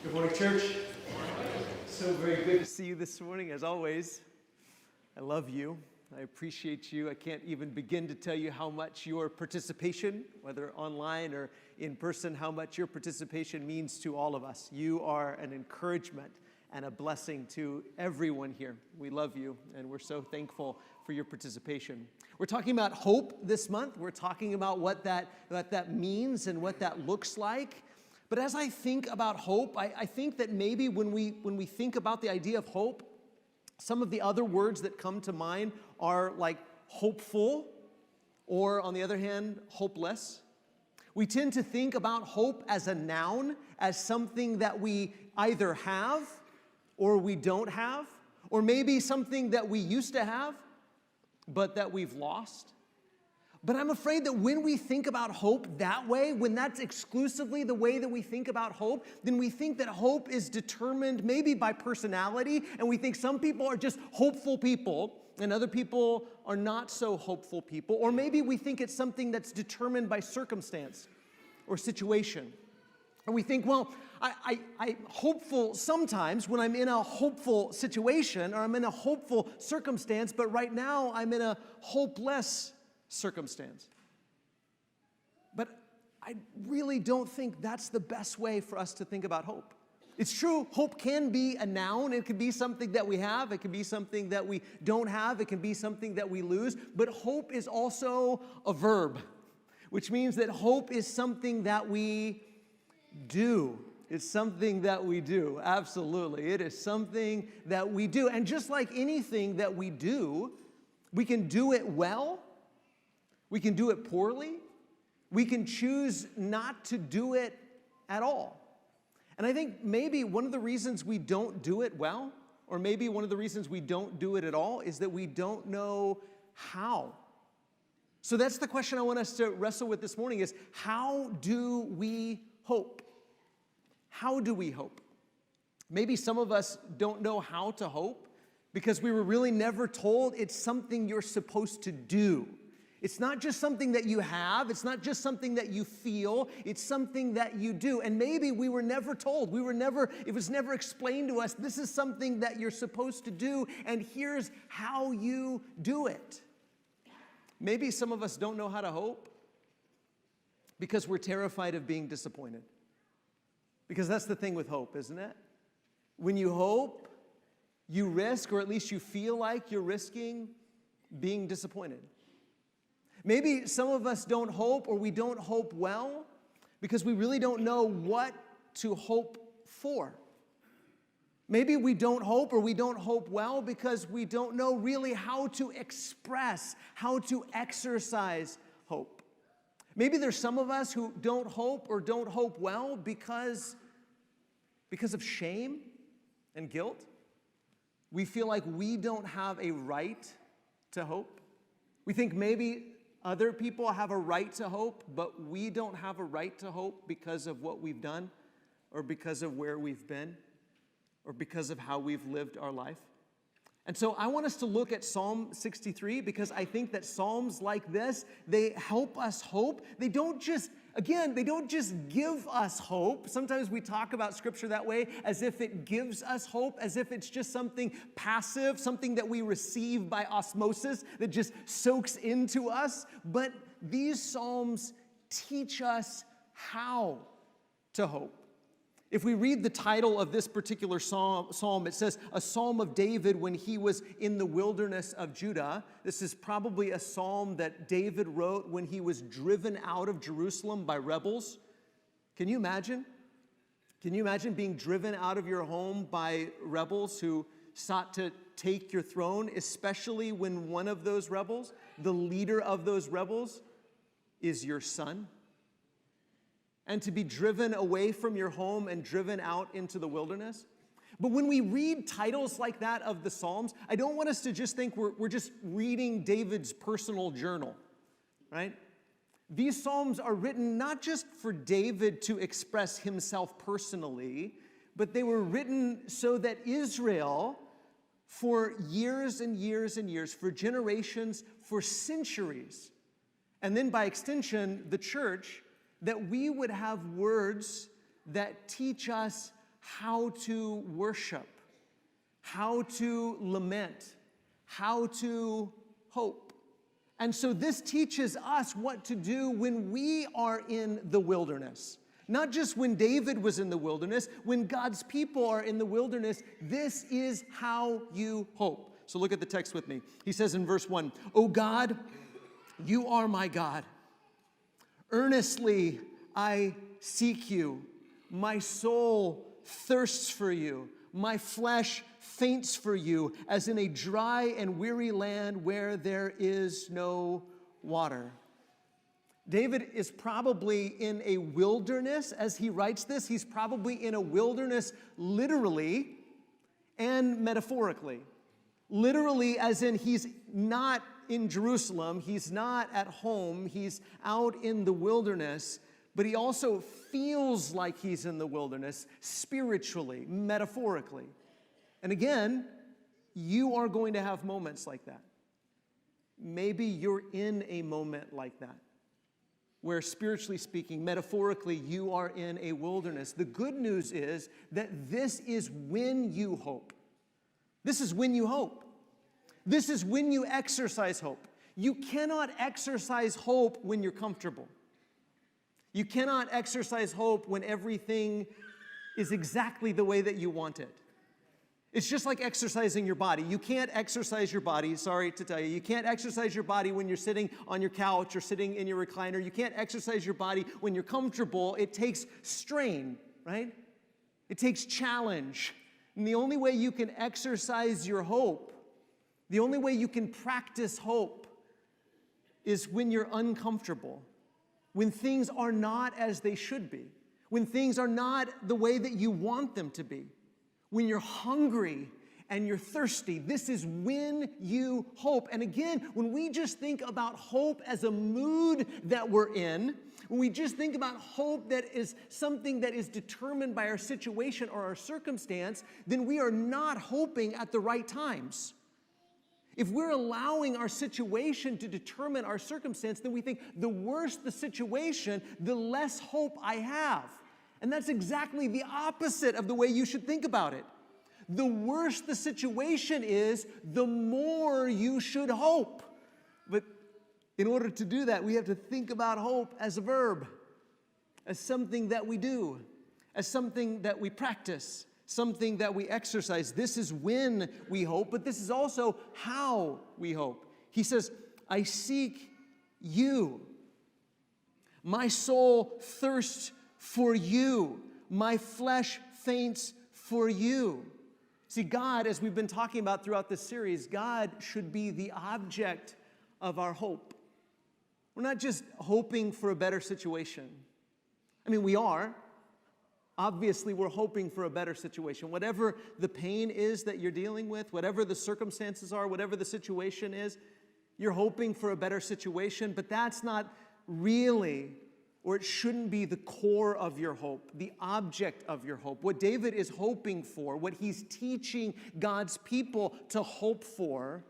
Good morning, church. So very good to see you this morning, as always. I love you. I appreciate you. I can't even begin to tell you how much your participation, whether online or in person, how much your participation means to all of us. You are an encouragement and a blessing to everyone here. We love you, and we're so thankful for your participation. We're talking about hope this month. We're talking about what that means and what that looks like. But as I think about hope, I think that maybe when we think about the idea of hope, some of the other words that come to mind are like hopeful, or on the other hand, hopeless. We tend to think about hope as a noun, as something that we either have or we don't have, or maybe something that we used to have, but that we've lost. But I'm afraid that when we think about hope that way, when that's exclusively the way that we think about hope, then we think that hope is determined maybe by personality, and we think some people are just hopeful people, and other people are not so hopeful people. Or maybe we think it's something that's determined by circumstance or situation. And we think, well, I'm hopeful sometimes when I'm in a hopeful situation or I'm in a hopeful circumstance, but right now I'm in a hopeless circumstance. But I really don't think that's the best way for us to think about hope. It's true, hope can be a noun. It can be something that we have. It can be something that we don't have. It can be something that we lose. But hope is also a verb, which means that hope is something that we do. It's something that we do. Absolutely. It is something that we do. And just like anything that we do, we can do it well. We can do it poorly. We can choose not to do it at all. And I think maybe one of the reasons we don't do it well, or maybe one of the reasons we don't do it at all, is that we don't know how. So that's the question I want us to wrestle with this morning is, how do we hope? How do we hope? Maybe some of us don't know how to hope because we were really never told it's something you're supposed to do. It's not just something that you have. It's not just something that you feel. It's something that you do. And maybe we were never told. It was never explained to us, this is something that you're supposed to do, and here's how you do it. Maybe some of us don't know how to hope because we're terrified of being disappointed. Because that's the thing with hope, isn't it? When you hope, you risk, or at least you feel like you're risking being disappointed. Maybe some of us don't hope, or we don't hope well, because we really don't know what to hope for. Maybe we don't hope, or we don't hope well, because we don't know really how to express, how to exercise hope. Maybe there's some of us who don't hope or don't hope well because of shame and guilt. We feel like we don't have a right to hope. We think maybe other people have a right to hope, but we don't have a right to hope because of what we've done, or because of where we've been, or because of how we've lived our life. And so I want us to look at Psalm 63 because I think that Psalms like this, they help us hope. They don't just give us hope. Sometimes we talk about Scripture that way, as if it gives us hope, as if it's just something passive, something that we receive by osmosis that just soaks into us. But these Psalms teach us how to hope. If we read the title of this particular psalm, it says, a psalm of David when he was in the wilderness of Judah. This is probably a psalm that David wrote when he was driven out of Jerusalem by rebels. Can you imagine? Can you imagine being driven out of your home by rebels who sought to take your throne, especially when one of those rebels, the leader of those rebels, is your son? And to be driven away from your home and driven out into the wilderness. But when we read titles like that of the Psalms, I don't want us to just think we're just reading David's personal journal, right? These Psalms are written not just for David to express himself personally, but they were written so that Israel, for years and years and years, for generations, for centuries, and then by extension, the church, that we would have words that teach us how to worship, how to lament, how to hope. And so this teaches us what to do when we are in the wilderness. Not just when David was in the wilderness, when God's people are in the wilderness, this is how you hope. So look at the text with me. He says in verse 1, "O God, you are my God. Earnestly I seek you. My soul thirsts for you. My flesh faints for you, as in a dry and weary land where there is no water." David is probably in a wilderness as he writes this. He's probably in a wilderness literally and metaphorically. Literally, as in he's not in Jerusalem, he's not at home, he's out in the wilderness, but he also feels like he's in the wilderness spiritually, metaphorically. And again, you are going to have moments like that. Maybe you're in a moment like that, where spiritually speaking, metaphorically, you are in a wilderness. The good news is that this is when you hope. This is when you hope. This is when you exercise hope. You cannot exercise hope when you're comfortable. You cannot exercise hope when everything is exactly the way that you want it. It's just like exercising your body. You can't exercise your body, sorry to tell you, you can't exercise your body when you're sitting on your couch or sitting in your recliner. You can't exercise your body when you're comfortable. It takes strain, right? It takes challenge. And the only way you can exercise your hope, the only way you can practice hope is when you're uncomfortable, when things are not as they should be, when things are not the way that you want them to be. When you're hungry and you're thirsty, this is when you hope. And again, when we just think about hope as a mood that we're in, when we just think about hope that is something that is determined by our situation or our circumstance, then we are not hoping at the right times. If we're allowing our situation to determine our circumstance, then we think the worse the situation, the less hope I have. And that's exactly the opposite of the way you should think about it. The worse the situation is, the more you should hope. But in order to do that, we have to think about hope as a verb, as something that we do, as something that we practice, something that we exercise. This is when we hope, but this is also how we hope. He says, "I seek you. My soul thirsts for you. My flesh faints for you." See, God, as we've been talking about throughout this series, God should be the object of our hope. We're not just hoping for a better situation. I mean, we are. Obviously, we're hoping for a better situation. Whatever the pain is that you're dealing with, whatever the circumstances are, whatever the situation is, you're hoping for a better situation, but that's not really, or it shouldn't be, the core of your hope, the object of your hope. What David is hoping for, what he's teaching God's people to hope for,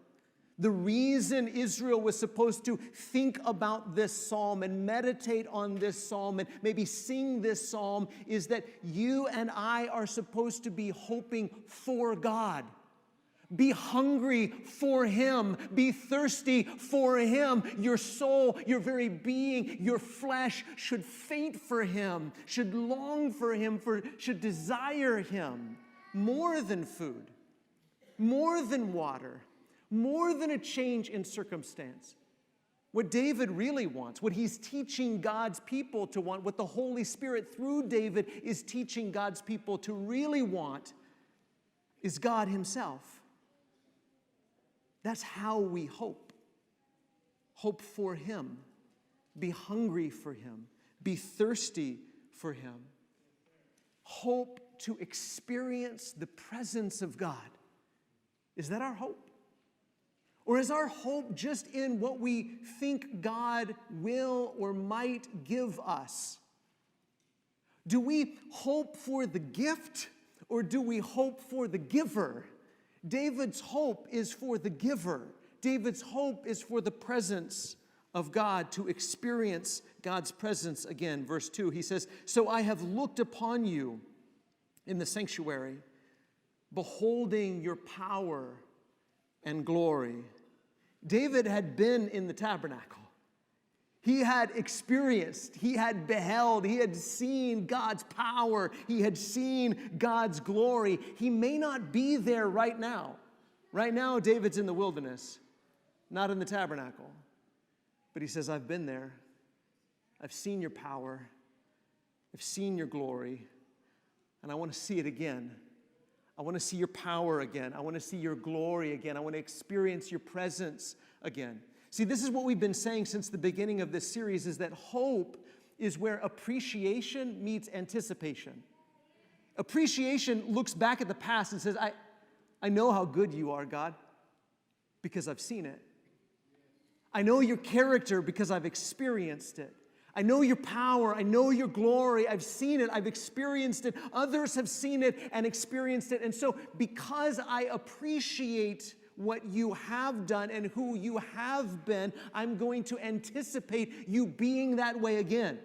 the reason Israel was supposed to think about this psalm and meditate on this psalm and maybe sing this psalm is that you and I are supposed to be hoping for God. Be hungry for Him. Be thirsty for Him. Your soul, your very being, your flesh should faint for Him, should long for Him, should desire Him more than food, more than water, more than a change in circumstance. What David really wants, what he's teaching God's people to want, what the Holy Spirit through David is teaching God's people to really want, is God Himself. That's how we hope. Hope for Him. Be hungry for Him. Be thirsty for Him. Hope to experience the presence of God. Is that our hope? Or is our hope just in what we think God will or might give us? Do we hope for the gift or do we hope for the giver? David's hope is for the giver. David's hope is for the presence of God, to experience God's presence again. Verse 2, he says, "So I have looked upon you, in the sanctuary, beholding your power and glory. David had been in the tabernacle. He had experienced, he had beheld, he had seen God's power, he had seen God's glory. He may not be there right now. Right now, David's in the wilderness, not in the tabernacle. But he says, I've been there. I've seen your power. I've seen your glory. And I want to see it again. I want to see your power again. I want to see your glory again. I want to experience your presence again. See, this is what we've been saying since the beginning of this series, is that hope is where appreciation meets anticipation. Appreciation looks back at the past and says, I know how good you are, God, because I've seen it. I know your character because I've experienced it. I know your power. I know your glory. I've seen it. I've experienced it. Others have seen it and experienced it. And so because I appreciate what you have done and who you have been, I'm going to anticipate you being that way again.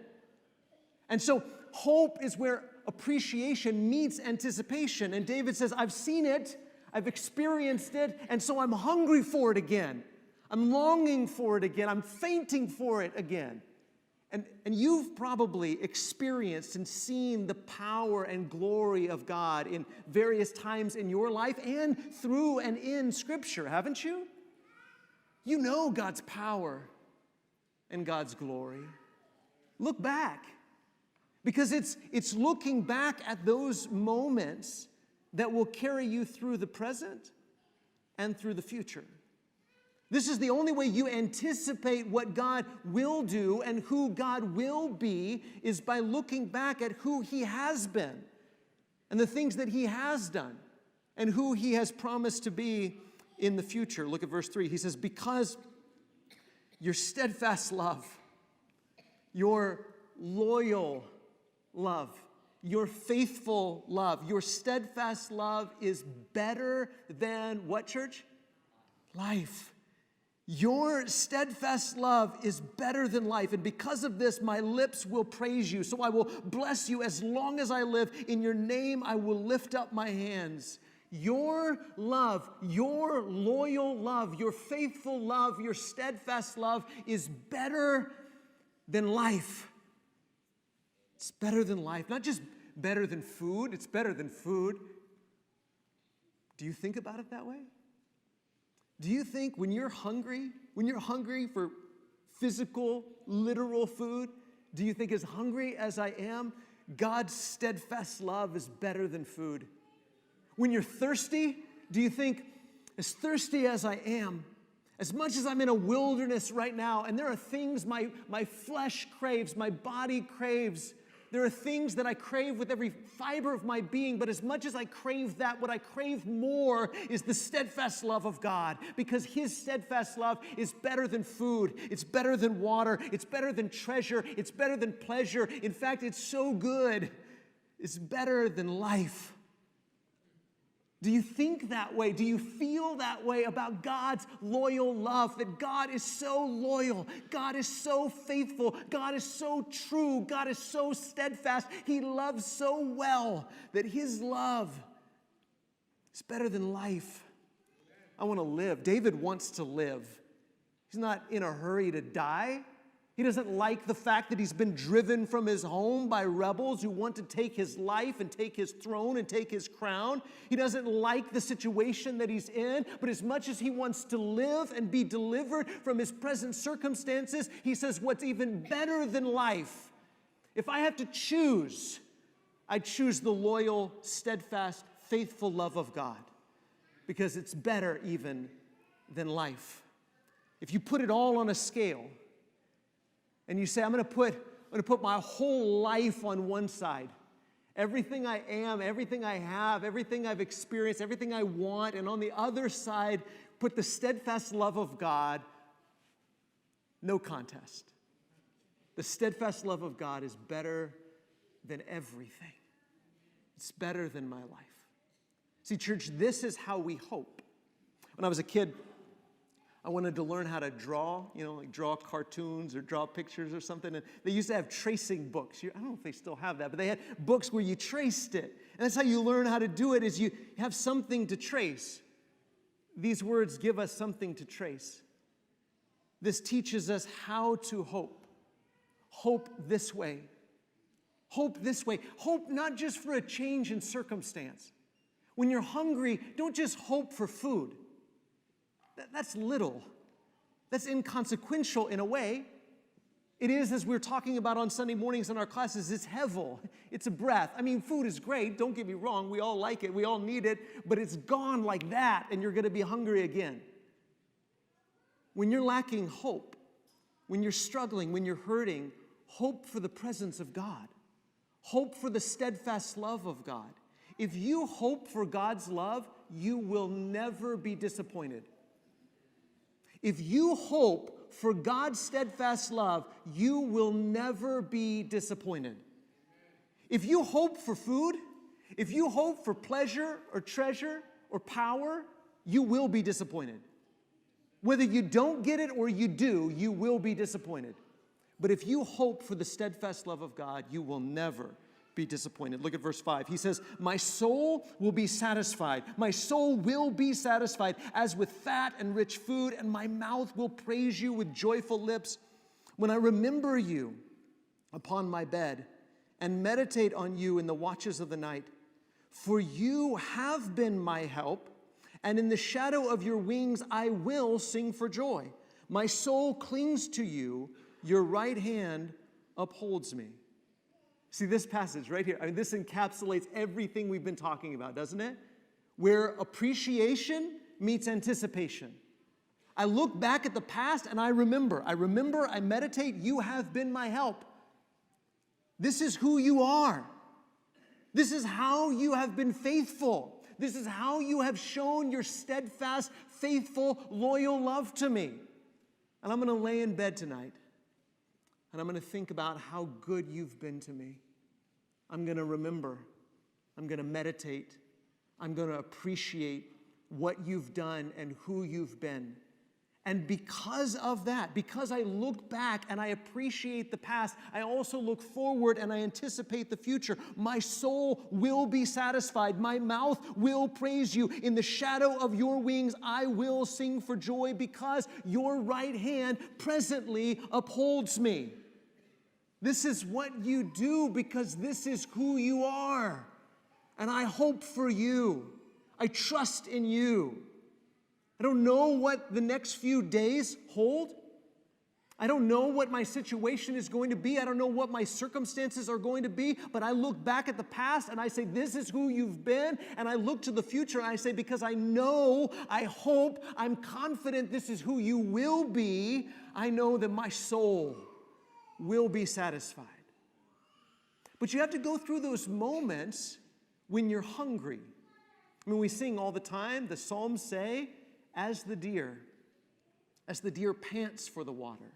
And so hope is where appreciation meets anticipation. And David says, I've seen it, I've experienced it, and so I'm hungry for it again. I'm longing for it again. I'm fainting for it again. And you've probably experienced and seen the power and glory of God in various times in your life and through and in Scripture, haven't you? You know God's power and God's glory. Look back, because it's looking back at those moments that will carry you through the present and through the future. This is the only way you anticipate what God will do and who God will be, is by looking back at who He has been and the things that He has done and who He has promised to be in the future. Look at verse 3. He says, because your steadfast love, your loyal love, your faithful love, your steadfast love is better than what, church? Life. Your steadfast love is better than life, and because of this, my lips will praise you. So I will bless you as long as I live. In your name, I will lift up my hands. Your love, your loyal love, your faithful love, your steadfast love is better than life. It's better than life. Not just better than food, it's better than food. Do you think about it that way? Do you think when you're hungry for physical, literal food, do you think as hungry as I am, God's steadfast love is better than food? When you're thirsty, do you think, as thirsty as I am, as much as I'm in a wilderness right now, and there are things my flesh craves, my body craves, there are things that I crave with every fiber of my being, but as much as I crave that, what I crave more is the steadfast love of God, because His steadfast love is better than food. It's better than water. It's better than treasure. It's better than pleasure. In fact, it's so good. It's better than life. Do you think that way? Do you feel that way about God's loyal love? That God is so loyal. God is so faithful. God is so true. God is so steadfast. He loves so well that His love is better than life. I want to live. David wants to live. He's not in a hurry to die. He doesn't like the fact that he's been driven from his home by rebels who want to take his life and take his throne and take his crown. He doesn't like the situation that he's in, but as much as he wants to live and be delivered from his present circumstances, he says, what's even better than life? If I have to choose, I choose the loyal, steadfast, faithful love of God, because it's better even than life. If you put it all on a scale, and you say, I'm going to put my whole life on one side. Everything I am, everything I have, everything I've experienced, everything I want, and on the other side, put the steadfast love of God. No contest. The steadfast love of God is better than everything. It's better than my life. See, church, this is how we hope. When I was a kid, I wanted to learn how to draw, like draw cartoons or draw pictures or something. And they used to have tracing books. I don't know if they still have that, but they had books where you traced it. And that's how you learn how to do it, is you have something to trace. These words give us something to trace. This teaches us how to hope. Hope this way. Hope this way. Hope not just for a change in circumstance. When you're hungry, don't just hope for food. That's little. That's inconsequential in a way. It is, as we're talking about on Sunday mornings in our classes, it's hevel. It's a breath. I mean, food is great. Don't get me wrong. We all like it. We all need it. But it's gone like that, and you're going to be hungry again. When you're lacking hope, when you're struggling, when you're hurting, hope for the presence of God. Hope for the steadfast love of God. If you hope for God's love, you will never be disappointed. If you hope for God's steadfast love, you will never be disappointed. If you hope for food, if you hope for pleasure or treasure or power, you will be disappointed. Whether you don't get it or you do, you will be disappointed. But if you hope for the steadfast love of God, you will never be disappointed. Look at verse 5. He says, my soul will be satisfied. My soul will be satisfied as with fat and rich food, and my mouth will praise you with joyful lips. When I remember you upon my bed and meditate on you in the watches of the night, for you have been my help, and in the shadow of your wings I will sing for joy. My soul clings to you, your right hand upholds me. See this passage right here, this encapsulates everything we've been talking about, doesn't it? Where appreciation meets anticipation. I look back at the past and I remember, I meditate, you have been my help. This is who you are. This is how you have been faithful. This is how you have shown your steadfast, faithful, loyal love to me. And I'm going to lay in bed tonight. And I'm going to think about how good you've been to me. I'm going to remember. I'm going to meditate. I'm going to appreciate what you've done and who you've been. And because of that, because I look back and I appreciate the past, I also look forward and I anticipate the future. My soul will be satisfied. My mouth will praise you. In the shadow of your wings, I will sing for joy because your right hand presently upholds me. This is what you do because this is who you are. And I hope for you. I trust in you. I don't know what the next few days hold. I don't know what my situation is going to be. I don't know what my circumstances are going to be. But I look back at the past and I say, this is who you've been. And I look to the future and I say, because I know, I hope, I'm confident this is who you will be. I know that my soul will be satisfied. But you have to go through those moments when you're hungry. I mean, we sing all the time. The Psalms say, as the deer pants for the water.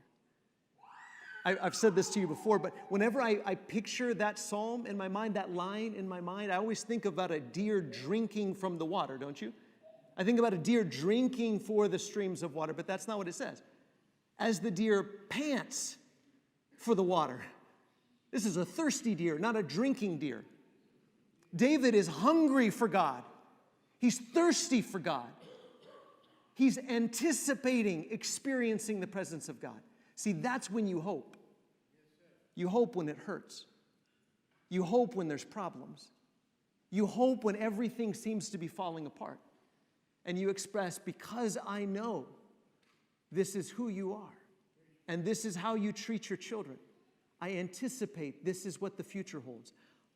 I've said this to you before, but whenever I picture that psalm in my mind, that line in my mind, I always think about a deer drinking from the water, don't you? I think about a deer drinking for the streams of water, but that's not what it says. As the deer pants for the water. This is a thirsty deer, not a drinking deer. David is hungry for God. He's thirsty for God. He's anticipating experiencing the presence of God. See, that's when you hope. You hope when it hurts. You hope when there's problems. You hope when everything seems to be falling apart. And you express, because I know this is who you are. And this is how you treat your children. I anticipate this is what the future holds.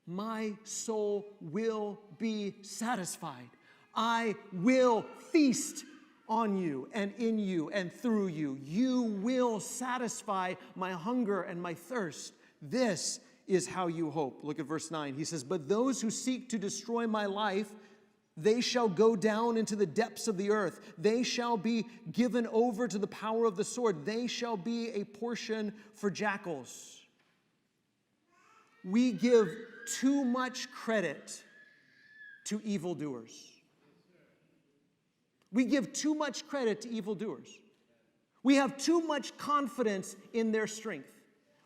My soul will be satisfied. I will feast on you and in you and through you. You will satisfy my hunger and my thirst. This is how you hope. Look at verse 9. He says, but those who seek to destroy my life, they shall go down into the depths of the earth. They shall be given over to the power of the sword. They shall be a portion for jackals. We give too much credit to evildoers. We give too much credit to evildoers. We have too much confidence in their strength.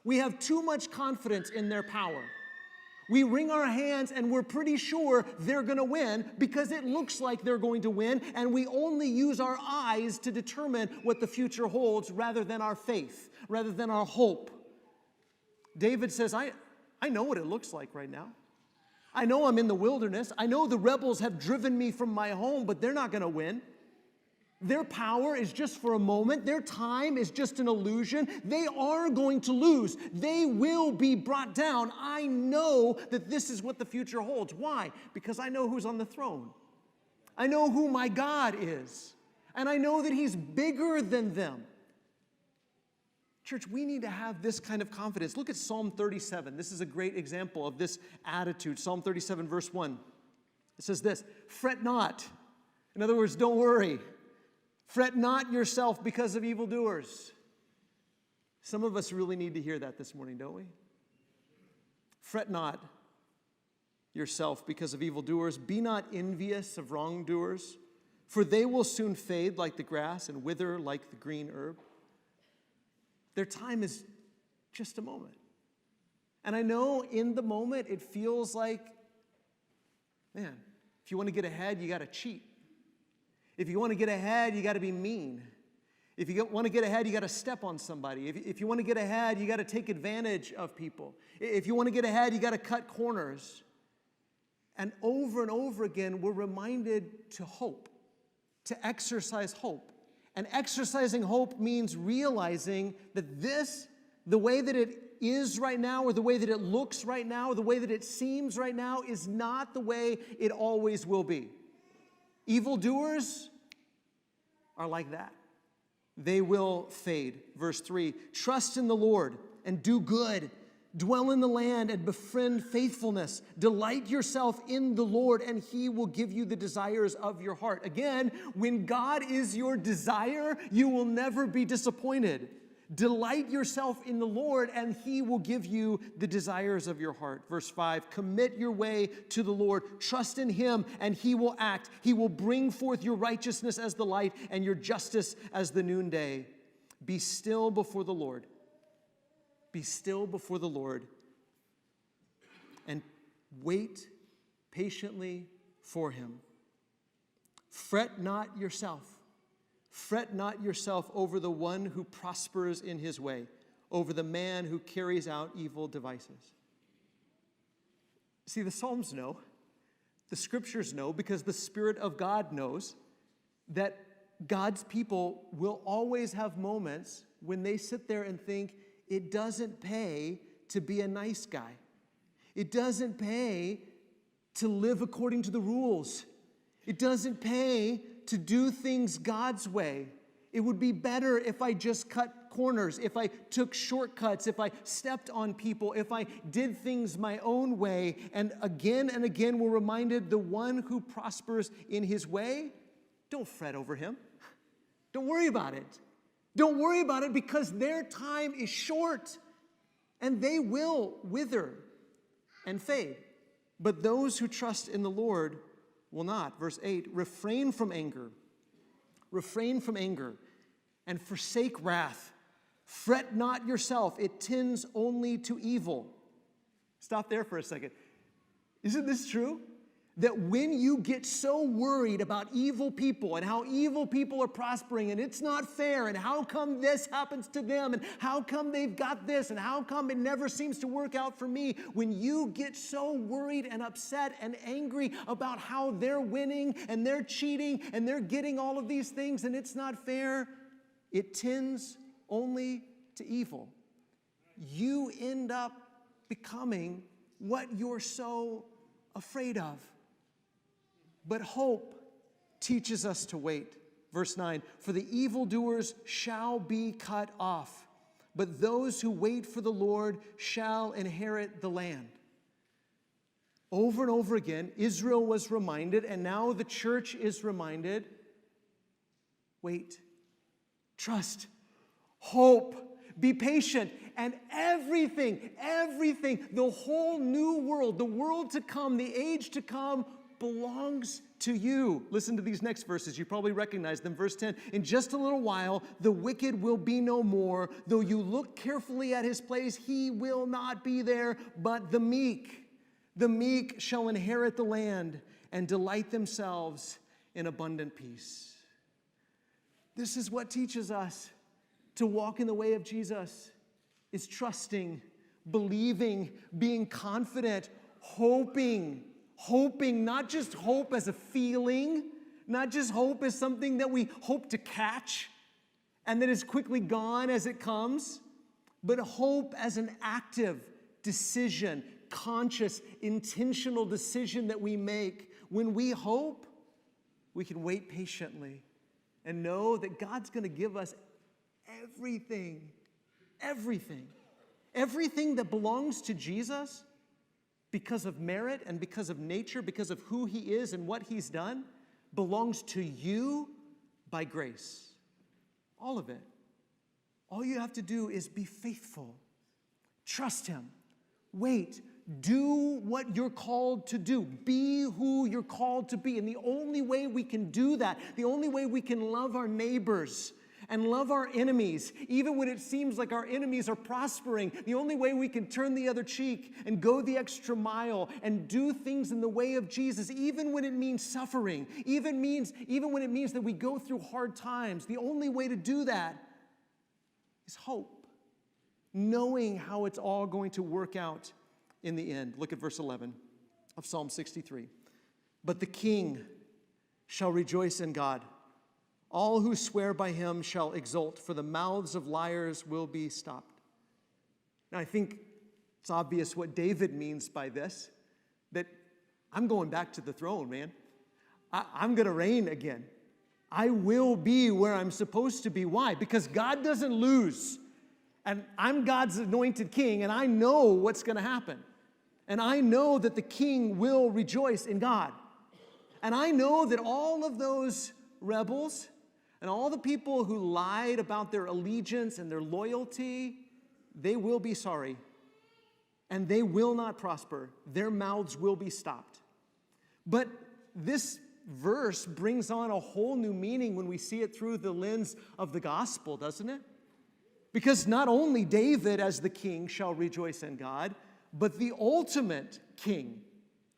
We have too much confidence in their power. We wring our hands and we're pretty sure they're going to win because it looks like they're going to win, and we only use our eyes to determine what the future holds rather than our faith, rather than our hope. David says, I know what it looks like right now. I know I'm in the wilderness. I know the rebels have driven me from my home, but they're not going to win. Their power is just for a moment. Their time is just an illusion. They are going to lose. They will be brought down. I know that this is what the future holds. Why? Because I know who's on the throne. I know who my God is. And I know that He's bigger than them. Church, we need to have this kind of confidence. Look at Psalm 37. This is a great example of this attitude. Psalm 37, verse 1. It says this, "Fret not." In other words, don't worry. "Fret not yourself because of evildoers." Some of us really need to hear that this morning, don't we? Fret not yourself because of evildoers. Be not envious of wrongdoers, for they will soon fade like the grass and wither like the green herb. Their time is just a moment. And I know in the moment it feels like, man, if you want to get ahead, you got to cheat. If you want to get ahead, you got to be mean. If you want to get ahead, you got to step on somebody. If you want to get ahead, you got to take advantage of people. If you want to get ahead, you got to cut corners. And over again, we're reminded to hope, to exercise hope. And exercising hope means realizing that this, the way that it is right now, or the way that it looks right now, or the way that it seems right now, is not the way it always will be. Evildoers are like that. They will fade. Verse 3, "Trust in the Lord and do good. Dwell in the land and befriend faithfulness. Delight yourself in the Lord, and He will give you the desires of your heart." Again, when God is your desire, you will never be disappointed. Delight yourself in the Lord, and He will give you the desires of your heart. Verse 5, "Commit your way to the Lord. Trust in Him, and He will act. He will bring forth your righteousness as the light and your justice as the noonday. Be still before the Lord. Be still before the Lord, and wait patiently for Him. Fret not yourself. Fret not yourself over the one who prospers in his way, over the man who carries out evil devices." See, the Psalms know, the Scriptures know, because the Spirit of God knows that God's people will always have moments when they sit there and think, it doesn't pay to be a nice guy. It doesn't pay to live according to the rules. It doesn't pay to do things God's way. It would be better if I just cut corners, if I took shortcuts, if I stepped on people, if I did things my own way. And again, we're reminded the one who prospers in his way, don't fret over him. Don't worry about it. Don't worry about it, because their time is short and they will wither and fade. But those who trust in the Lord will not. Verse 8, refrain from anger, and forsake wrath. Fret not yourself, it tends only to evil. Stop there for a second. Isn't this true? That when you get so worried about evil people and how evil people are prospering and it's not fair and how come this happens to them and how come they've got this and how come it never seems to work out for me, when you get so worried and upset and angry about how they're winning and they're cheating and they're getting all of these things and it's not fair, it tends only to evil. You end up becoming what you're so afraid of. But hope teaches us to wait. Verse 9, for the evildoers shall be cut off, but those who wait for the Lord shall inherit the land. Over and over again, Israel was reminded, and now the church is reminded, wait, trust, hope, be patient, and everything, the whole new world, the world to come, the age to come, belongs to you. Listen to these next verses. You probably recognize them. Verse 10, in just a little while, the wicked will be no more. Though you look carefully at his place, he will not be there, but the meek shall inherit the land and delight themselves in abundant peace. This is what teaches us to walk in the way of Jesus, is trusting, believing, being confident, hoping, not just hope as a feeling, not just hope as something that we hope to catch and that is quickly gone as it comes, but hope as an active decision, conscious, intentional decision that we make. When we hope, we can wait patiently and know that God's going to give us everything that belongs to Jesus because of merit and because of nature, because of who he is and what he's done, belongs to you by grace. All of it. All you have to do is be faithful. Trust him. Wait. Do what you're called to do. Be who you're called to be. And the only way we can do that, the only way we can love our neighbors and love our enemies, even when it seems like our enemies are prospering, the only way we can turn the other cheek and go the extra mile and do things in the way of Jesus, even when it means suffering, even when it means that we go through hard times, the only way to do that is hope, knowing how it's all going to work out in the end. Look at verse 11 of Psalm 63. But the king shall rejoice in God. All who swear by him shall exult, for the mouths of liars will be stopped. Now, I think it's obvious what David means by this, that I'm going back to the throne, man. I'm going to reign again. I will be where I'm supposed to be. Why? Because God doesn't lose. And I'm God's anointed king, and I know what's going to happen. And I know that the king will rejoice in God. And I know that all of those rebels and all the people who lied about their allegiance and their loyalty, they will be sorry. And they will not prosper. Their mouths will be stopped. But this verse brings on a whole new meaning when we see it through the lens of the gospel, doesn't it? Because not only David as the king shall rejoice in God, but the ultimate king,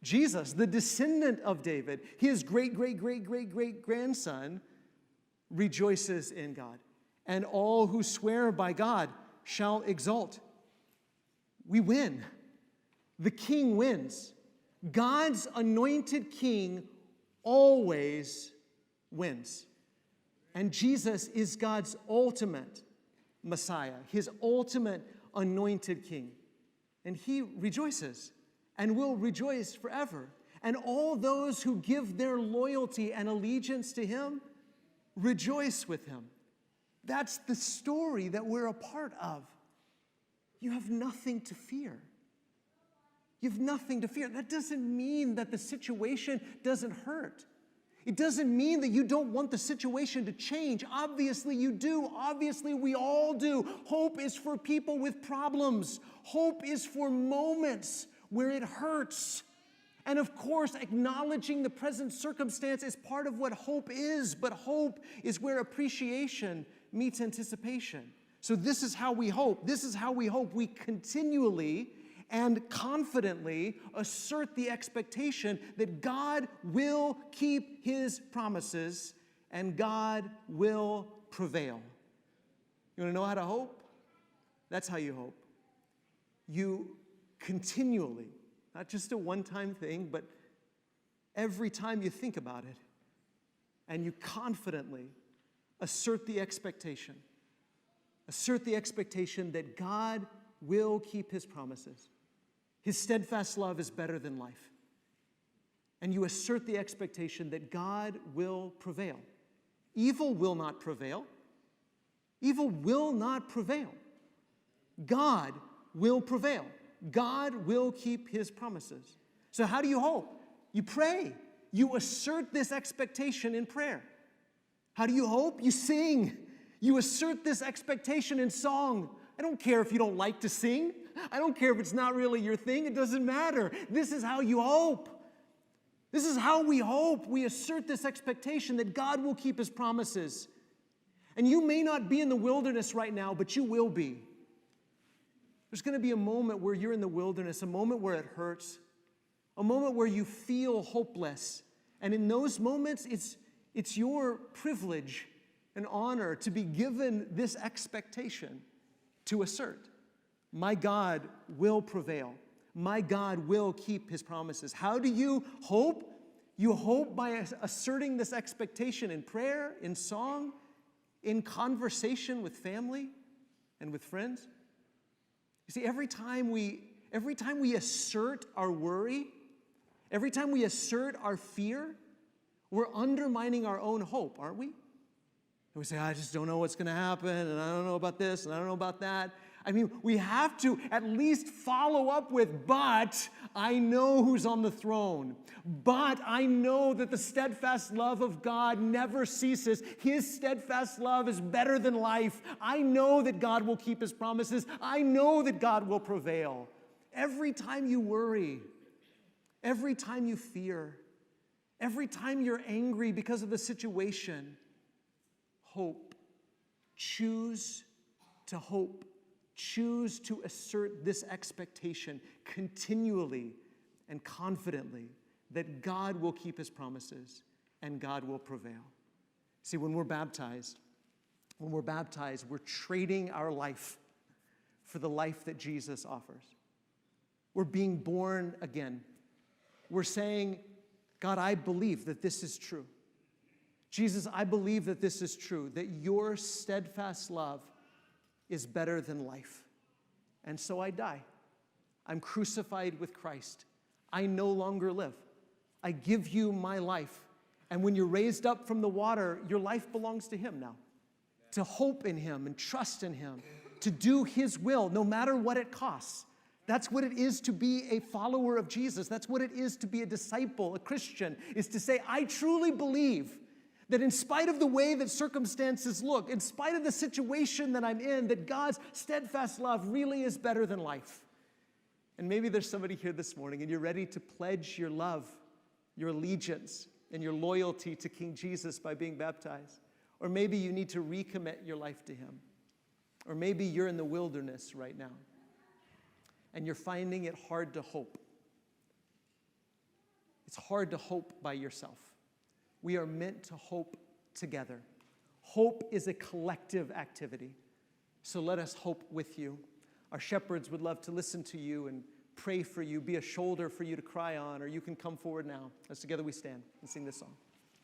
Jesus, the descendant of David, his great-grandson, rejoices in God. And all who swear by God shall exult. We win. The king wins. God's anointed king always wins. And Jesus is God's ultimate Messiah, his ultimate anointed king. And he rejoices and will rejoice forever. And all those who give their loyalty and allegiance to him rejoice with him. That's the story that we're a part of. You have nothing to fear. You have nothing to fear. That doesn't mean that the situation doesn't hurt. It doesn't mean that you don't want the situation to change. Obviously you do. Obviously we all do. Hope is for people with problems. Hope is for moments where it hurts. And of course, acknowledging the present circumstance is part of what hope is, but hope is where appreciation meets anticipation. So this is how we hope. This is how we hope. We continually and confidently assert the expectation that God will keep his promises and God will prevail. You want to know how to hope? That's how you hope. You continually, not just a one-time thing, but every time you think about it, and you confidently assert the expectation that God will keep his promises. His steadfast love is better than life. And you assert the expectation that God will prevail. Evil will not prevail. Evil will not prevail. God will prevail. God will keep his promises. So how do you hope? You pray. You assert this expectation in prayer. How do you hope? You sing. You assert this expectation in song. I don't care if you don't like to sing. I don't care if it's not really your thing. It doesn't matter. This is how you hope. This is how we hope. We assert this expectation that God will keep his promises. And you may not be in the wilderness right now, but you will be. There's going to be a moment where you're in the wilderness, a moment where it hurts, a moment where you feel hopeless. And in those moments, it's your privilege and honor to be given this expectation to assert. My God will prevail. My God will keep his promises. How do you hope? You hope by asserting this expectation in prayer, in song, in conversation with family and with friends. You see, every time we assert our worry, every time we assert our fear, we're undermining our own hope, aren't we? And we say, I just don't know what's going to happen, and I don't know about this, and I don't know about that. I mean, we have to at least follow up with, but I know who's on the throne. But I know that the steadfast love of God never ceases. His steadfast love is better than life. I know that God will keep his promises. I know that God will prevail. Every time you worry, every time you fear, every time you're angry because of the situation, hope. Choose to hope. Choose to assert this expectation continually and confidently that God will keep his promises and God will prevail. See, when we're baptized, we're trading our life for the life that Jesus offers. We're being born again. We're saying, God, I believe that this is true. Jesus, I believe that this is true, that your steadfast love is better than life. And so I die. I'm crucified with Christ. I no longer live. I give you my life. And when you're raised up from the water, your life belongs to him now. To hope in him and trust in him. To do his will, no matter what it costs. That's what it is to be a follower of Jesus. That's what it is to be a disciple, a Christian, is to say, I truly believe that in spite of the way that circumstances look, in spite of the situation that I'm in, that God's steadfast love really is better than life. And maybe there's somebody here this morning and you're ready to pledge your love, your allegiance, and your loyalty to King Jesus by being baptized. Or maybe you need to recommit your life to him. Or maybe you're in the wilderness right now and you're finding it hard to hope. It's hard to hope by yourself. We are meant to hope together. Hope is a collective activity. So let us hope with you. Our shepherds would love to listen to you and pray for you, be a shoulder for you to cry on, or you can come forward now as together we stand and sing this song.